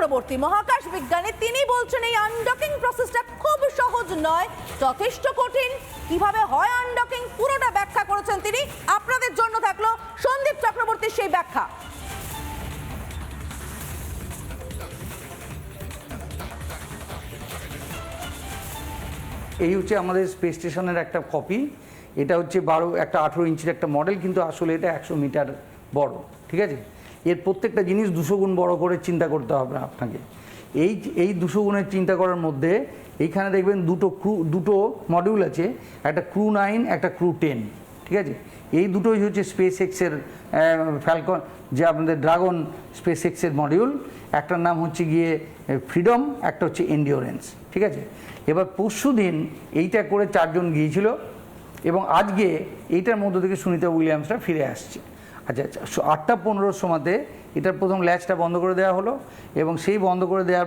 চক্রবর্তী মহাকাশ বিজ্ঞানী, তিনি বলছেন এই আনডকিং প্রসেসটা খুব সহজ নয়, যথেষ্ট কঠিন। কিভাবে হয় আনডকিং পুরোটা ব্যাখ্যা করেছেন তিনি। আপনাদের জন্য থাকলো সন্দীপ চক্রবর্তীর সেই ব্যাখ্যা। এই হচ্ছে আমাদের স্পেস স্টেশনের একটা কপি। এটা হচ্ছে 18 ইঞ্চির একটা মডেল, কিন্তু আসলে এটা 100 মিটার বড়। ঠিক আছে, এর প্রত্যেকটা জিনিস 200 গুণ বড় করে চিন্তা করতে হবে আপনাকে। এই 200 গুণের চিন্তা করার মধ্যে এইখানে দেখবেন দুটো মডিউল আছে, একটা ক্রু 9, একটা ক্রু 10। ঠিক আছে, এই দুটোই হচ্ছে স্পেস এক্সের ফ্যালকন, যে আপনাদের ড্রাগন স্পেস এক্সের মডিউল। একটার নাম হচ্ছে গিয়ে ফ্রিডম, একটা হচ্ছে এন্ডিওরেন্স। ঠিক আছে, এবার পরশু দিন এইটা করে 4 জন গিয়েছিল এবং আজকে এইটার মধ্য থেকে সুনিতা উইলিয়ামসরা ফিরে আসছে। আচ্ছা, 8:15 সময়তে এটার প্রথম ল্যাচটা বন্ধ করে দেওয়া হলো এবং সেই বন্ধ করে দেওয়ার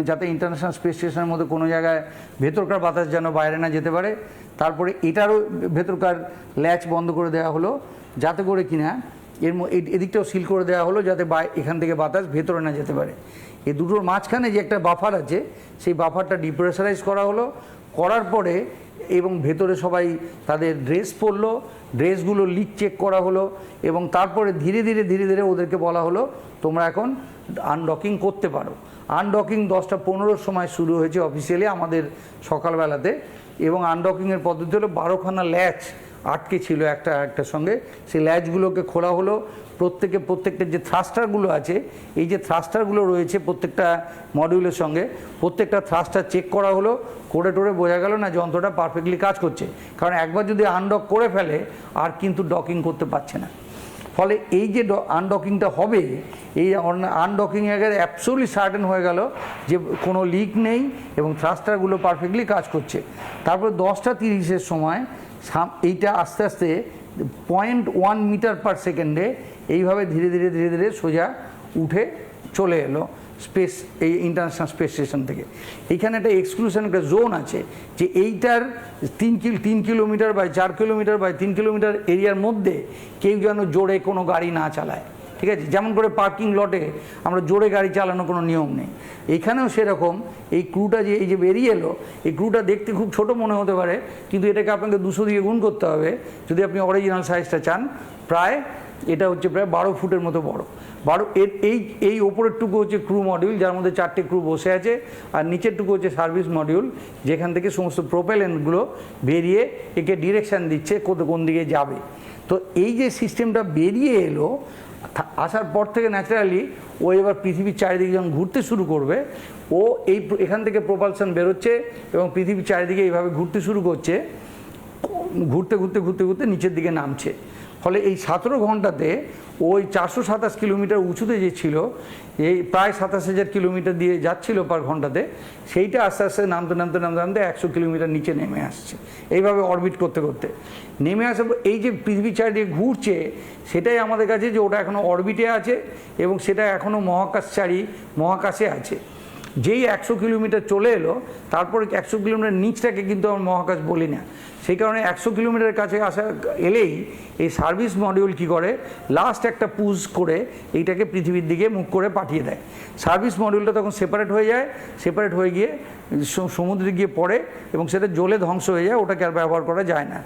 যাতে ইন্টারন্যাশনাল স্পেস স্টেশনের মধ্যে কোনো জায়গায় ভেতরকার বাতাস যেন বাইরে না যেতে পারে। তারপরে এটারও ভেতরকার ল্যাচ বন্ধ করে দেওয়া হলো, যাতে করে কিনা এদিকটাও সিল করে দেওয়া হলো, যাতে এখান থেকে বাতাস ভেতরে না যেতে পারে। এই দুটোর মাঝখানে যে একটা বাফার আছে, সেই বাফারটা ডিপ্রেসারাইজ করা হলো। করার পরে এবং ভেতরে সবাই তাদের ড্রেস পরলো, ড্রেসগুলো লিক চেক করা হলো এবং তারপরে ধীরে ধীরে ওদেরকে বলা হলো তোমরা এখন আনডকিং করতে পারো। আনডকিং 10:15 সময় শুরু হয়েছে অফিসিয়ালি আমাদের সকালবেলাতে, এবং আনডকিংয়ের পদ্ধতি হলো 12খানা ল্যাচ আটকে ছিল একটার সঙ্গে। সেই ল্যাচগুলোকে খোলা হলো। প্রত্যেকটা যে থ্রাস্টারগুলো আছে, এই যে থ্রাস্টারগুলো রয়েছে প্রত্যেকটা মডিউলের সঙ্গে, প্রত্যেকটা থ্রাস্টার চেক করা হলো। করে বোঝা গেল না যন্ত্রটা পারফেক্টলি কাজ করছে, কারণ একবার যদি আনডক করে ফেলে আর কিন্তু ডকিং করতে পারছে না। ফলে এই যে আনডকিংটা হবে, এই আনডকিংয়ের আগে অ্যাবসোলিউটলি সার্টেন হয়ে গেল যে কোনো লিক নেই এবং থ্রাস্টারগুলো পারফেক্টলি কাজ করছে। তারপর 10:30 সময় এইটা আস্তে আস্তে 0.1 মিটার পার সেকেন্ডে এইভাবে ধীরে ধীরে সোজা উঠে চলে এলো এই ইন্টারন্যাশনাল স্পেস স্টেশন থেকে। এইখানে একটা এক্সক্লুশন, একটা জোন আছে যে এইটার 3 kilometre by 4 kilometre by 3 kilometre এরিয়ার মধ্যে কেউ যেন জোরে কোনো গাড়ি না চালায়। ঠিক আছে, যেমন করে পার্কিং লটে আমরা জোরে গাড়ি চালানোর কোনো নিয়ম নেই, এখানেও সেরকম। এই ক্রুটা এই যে বেরিয়ে এলো, এই ক্রুটা দেখতে খুব ছোট মনে হতে পারে, কিন্তু এটাকে আপনাকে 200 দিয়ে গুণ করতে হবে যদি আপনি অরিজিনাল সাইজটা চান। এটা হচ্ছে প্রায় 12 ফুটের মতো বড়। এই ওপরেরটুকু হচ্ছে ক্রু মডিউল, যার মধ্যে 4টে ক্রু বসে আছে, আর নিচেরটুকু হচ্ছে সার্ভিস মডিউল, যেখান থেকে সমস্ত প্রোপেলেন্টগুলো বেরিয়ে একে ডিরেকশান দিচ্ছে কোন দিকে যাবে। তো এই যে সিস্টেমটা বেরিয়ে এলো, আসার পর থেকে ন্যাচারালি ও এবার পৃথিবীর চারিদিকে যখন ঘুরতে শুরু করবে, ও এখান থেকে প্রপালশন বেরোচ্ছে এবং পৃথিবীর চারিদিকে এইভাবে ঘুরতে শুরু করছে, ঘুরতে নিচের দিকে নামছে। ফলে এই 17 ঘন্টাতে ওই 427 কিলোমিটার উঁচুতে যে ছিল, এই প্রায় 27,000 কিলোমিটার দিয়ে যাচ্ছিল পার ঘন্টাতে, সেইটা আস্তে আস্তে নামতে 100 কিলোমিটার নিচে নেমে আসছে। এইভাবে অরবিট করতে নেমে আসার পর এই যে পৃথিবীর চারিদিকে ঘুরছে, সেটাই আমাদের কাছে যে ওটা এখনও অরবিটে আছে এবং সেটা এখনও মহাকাশে আছে। যেই 100 কিলোমিটার চলে এলো, তারপরে 100 কিলোমিটার নিচটাকে কিন্তু আমরা মহাকাশ বলি না। সেই কারণে 100 কিলোমিটারের কাছে এলেই এই সার্ভিস মডিউল কি করে, লাস্ট একটা পুশ করে এইটাকে পৃথিবীর দিকে মুখ করে পাঠিয়ে দেয়। সার্ভিস মডিউলটা তখন সেপারেট হয়ে গিয়ে সমুদ্রে গিয়ে পড়ে এবং সেটা জ্বলে ধ্বংস হয়ে যায়, ওটাকে আর ব্যবহার করা যায় না।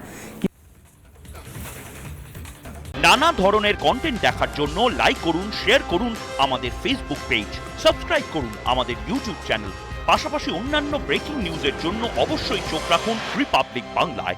নানা ধরনের কন্টেন্ট দেখার জন্য লাইক করুন, শেয়ার করুন আমাদের ফেসবুক পেজ, সাবস্ক্রাইব করুন আমাদের ইউটিউব চ্যানেল। পাশাপাশি অন্যান্য ব্রেকিং নিউজের জন্য অবশ্যই চোখ রাখুন রিপাবলিক বাংলায়।